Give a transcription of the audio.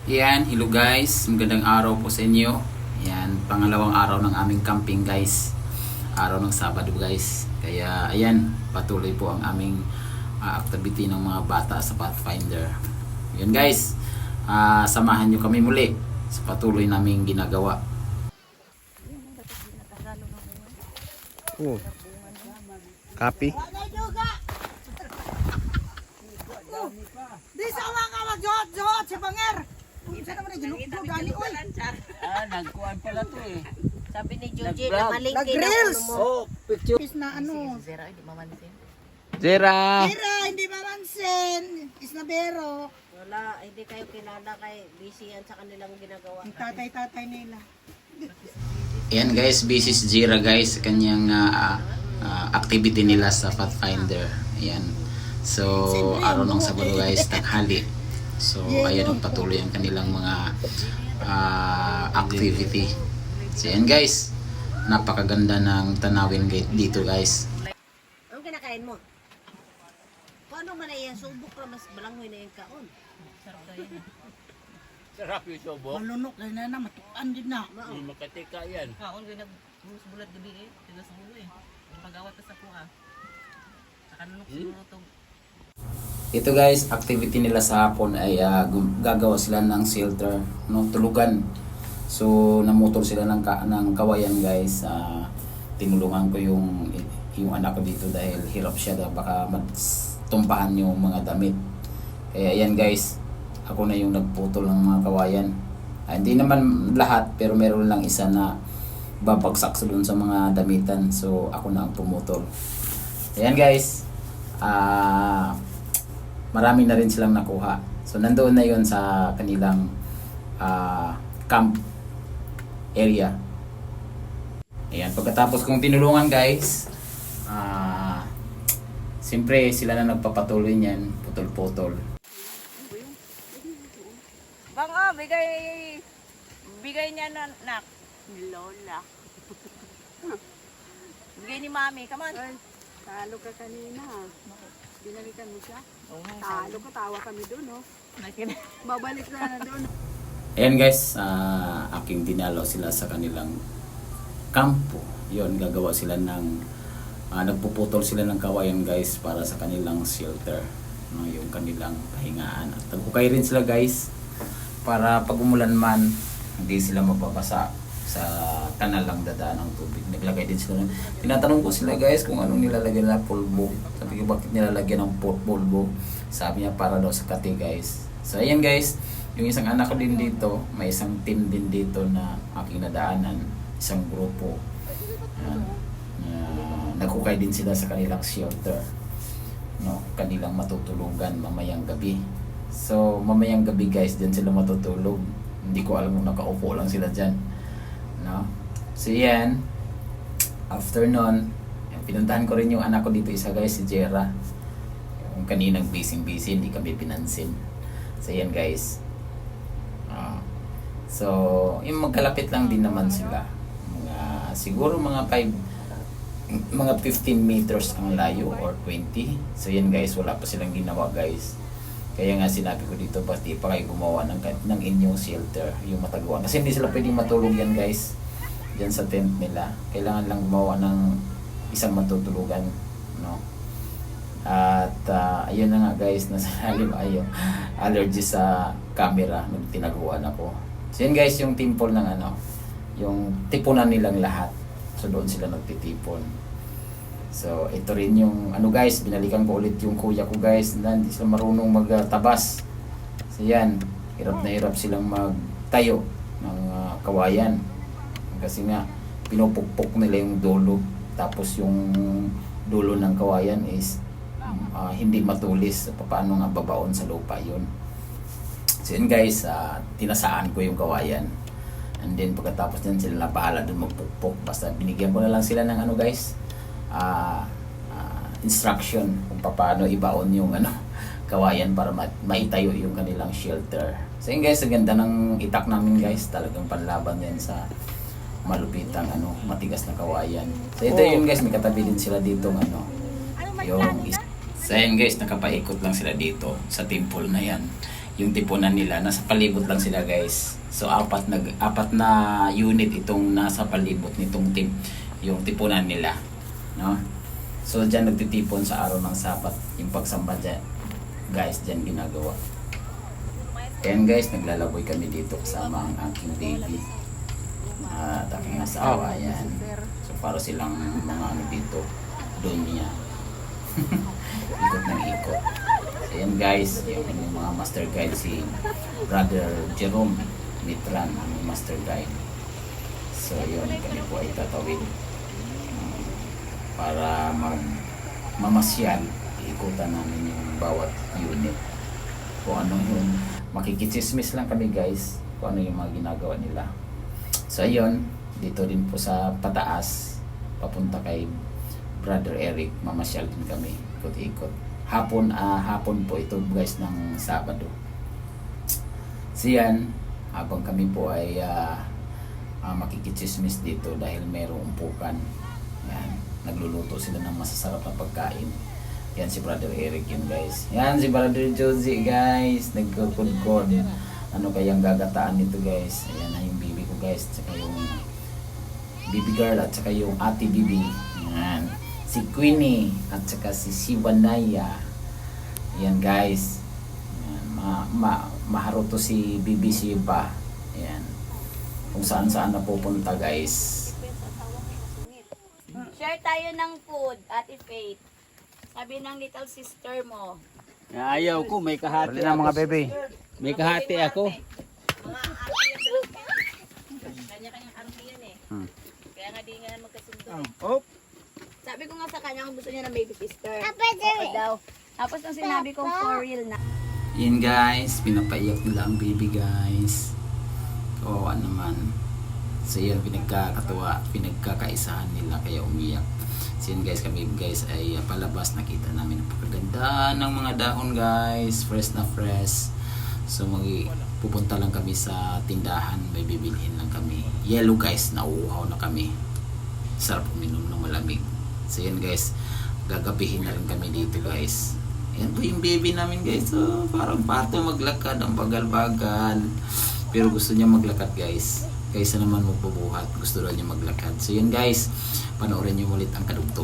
Yan, hello guys. Magandang araw po sa inyo. Yan, pangalawang araw ng aming camping guys. Araw ng Sabado guys. Kaya ayan, patuloy po ang aming activity ng mga bata sa Pathfinder. Yan guys, samahan nyo kami muli sa patuloy naming ginagawa. Oh. Copy. Di sa mga mag-jot-jot sa banger. Isa naman na jaluk-jaluk dali oy. Nagkuhan pala to eh. Sabi ni Joji Nag-vlog. na malingki na Nag-reels. mo. Oh, picture. Is na ano. Zero, hindi mamansin. Zera! Pero hindi mamansin. Is na bero. Wala, hindi kayo kilala kay busy yan sa kanilang ginagawa. Ang tatay-tatay nila. Ayan guys, busy si Jira guys sa kanyang activity nila sa Pathfinder. Ayan. So, araw ng Sabado guys, tanghali. So, ayan ang patuloy ang kanilang mga activity. So, ayan guys, napakaganda ng tanawin dito guys. Anong kinakain mo? Kung ano man na yan, subok na mas balangoy na yung kaon. Sarap kayo. Sarap yung sobo. Malunok na na matukan din na. Hindi makatika yan. Kaon gay nagbulat gabi eh, tigas mo eh. Pagawat ka sa kuha. Saka nunok siguro to. Ito guys, activity nila sa hapon ay gagawa sila ng shelter, no, tulugan. So namotor sila ng kawayan guys. Tinulungan ko yung anak ko dito dahil hirap siya, baka tumpahan yung mga damit. Kaya yan guys, ako na yung nagputol ng mga kawayan. Hindi naman lahat, pero meron lang isa na babagsak sa dun sa mga damitan. So ako na ang pumutol. Ayan guys, marami na rin silang nakuha. So nandoon na yun sa kanilang camp area. Ayan, pagkatapos kong tinulungan guys, siyempre sila na nagpapatuloy niyan, putol-putol. Bang bigay niya na nak ni Lola. Bigay ni Mami, come on. Talo ka kanina. Binalikan mo siya. Oo. Talo ka, tawa kami doon, no? Babalik na doon. Ayan guys, aking dinalaw sila sa kanilang kampo. Yun, gagawa sila ng nagpuputol sila ng kawayan guys para sa kanilang shelter, no, yung kanilang pahingaan. At nagkukay rin sila guys para pag umulan man hindi sila mababasa sa kanal lang dadaan ng tubig. Naglagay din sila tinatanong ko sila guys kung anong nilalagyan na pulbo. Sabi ko, bakit nilalagyan ng pulbo? Sabi niya para daw sa kati guys. So ayan guys, yung isang anak ko din dito, may isang team din dito na aking nadaanan, isang grupo. Nagkukay din sila sa kanilang shelter, no, kanilang matutulugan mamayang gabi. So mamayang gabi guys, diyan sila matutulog. Hindi ko alam kung nakaupo lang sila diyan, no. So yan, after nun, pinuntahan ko rin yung anak ko dito isa guys, si Jera. Yung kaninang busy hindi kami pinansin. So yan guys, so yung magkalapit lang din naman sila, siguro mga 15 meters ang layo or 20. So yan guys, wala pa silang ginawa guys. Kaya nga sinabi ko dito, pati pa kayo gumawa ng inyong shelter, yung matagawa. Kasi hindi sila pwedeng matulog yan guys, dyan sa tent nila. Kailangan lang gumawa ng isang matutulugan, no. At ayun na nga guys, nasa halim ayo allergy sa camera, nagtinaguan ako. So yun guys, yung temple ng yung tipunan nilang lahat. So doon sila nagtitipon. So ito rin yung guys, binalikan ko ulit yung kuya ko guys, hindi sila marunong magtabas. So yan, hirap na hirap silang magtayo ng kawayan. Kasi nga pinupukpok nila yung dulo, tapos yung dulo ng kawayan is hindi matulis. Paano nga babaon sa lupa yun. So yun guys, tinasaan ko yung kawayan. And then pagkatapos din sila bahala dun magpukpok. Basta binigyan ko na lang sila ng guys, instruction kung paano ibaon yung kawayan para maitayo yung kanilang shelter. So yun guys, ang ganda ng itak namin guys. Talagang panlaban yan sa malupitang matigas na kawayan. So ito yun guys, may katabi din sila dito yung So ayan guys, nakapaikot lang sila dito sa temple na yan. yung tipunan nila. Nasa palibot lang sila guys. So apat na unit itong nasa palibot nitong yung tipunan nila, no? So diyan nagtitipon sa araw ng Sabat yung pagsamba dyan, guys, diyan ginagawa. Ayan guys, naglalaboy kami dito kasama ang aking baby at aking asawa. Yan, so para silang mga ano dito, doon niya. Ikot ng ikot. So yan guys, yung mga master guide, si Brother Jerome Mitran, ang master guide. So yun, kami po ay tatawid para mamasyal, ikutan namin yung bawat unit. Kung ano yung makikitsismis lang kami guys, kung ano yung mga ginagawa nila. So ayun, dito din po sa pataas, papunta kay Brother Eric, mamasyal din kami, ikot-ikot. Hapon po ito guys ng Sabado. So yan, habang kami po ay makikitsismis dito dahil mayroong umpukan. Yan, nagluluto sila ng masasarap na pagkain. Yan si Brother Eric yun guys. Yan si Brother Josie guys, nagkukudkod. Ano kayang gagataan nito guys? Ayan na yung bibi ko guys, tsaka yung bibi girl at tsaka yung ate bibi. Yan, si Queenie at tsaka si Sibanaya. Yan guys. Yan, maharuto si bibi Siba. Yan, kung saan na pupunta guys. Share tayo ng food, Ate Faith. Sabi ng little sister mo. Ayaw ko, may kahati Bali na mga bebe. May kahati ako. Mga ate yan. Kanya-kanyang army yan eh. Kaya nga di nga magkasundo. Oh. Sabi ko nga sa kanya kung gusto niya ng baby sister. Oo daw. Tapos nung sinabi ko for real na. Yan guys, pinapaiyak nila ang baby guys. Kawawa naman. So yan, pinagkakaisahan nila kaya umiyak. So yan guys, kami guys ay palabas, nakita namin ang pagkaganda ng mga dahon guys, fresh na fresh. So pupunta lang kami sa tindahan, may bibilhin lang kami. Yellow guys, nauuhaw na kami. Sarap uminom ng malamig. So yan guys, gagabihin na rin kami dito guys. Yan po yung baby namin guys. So parang pato maglakad, ang bagal-bagal. Pero gusto niya maglakad guys. Kaysa naman magbubuhat, gusto daw niya maglakad. So yun guys, panoorin niyo ulit ang kadugtong.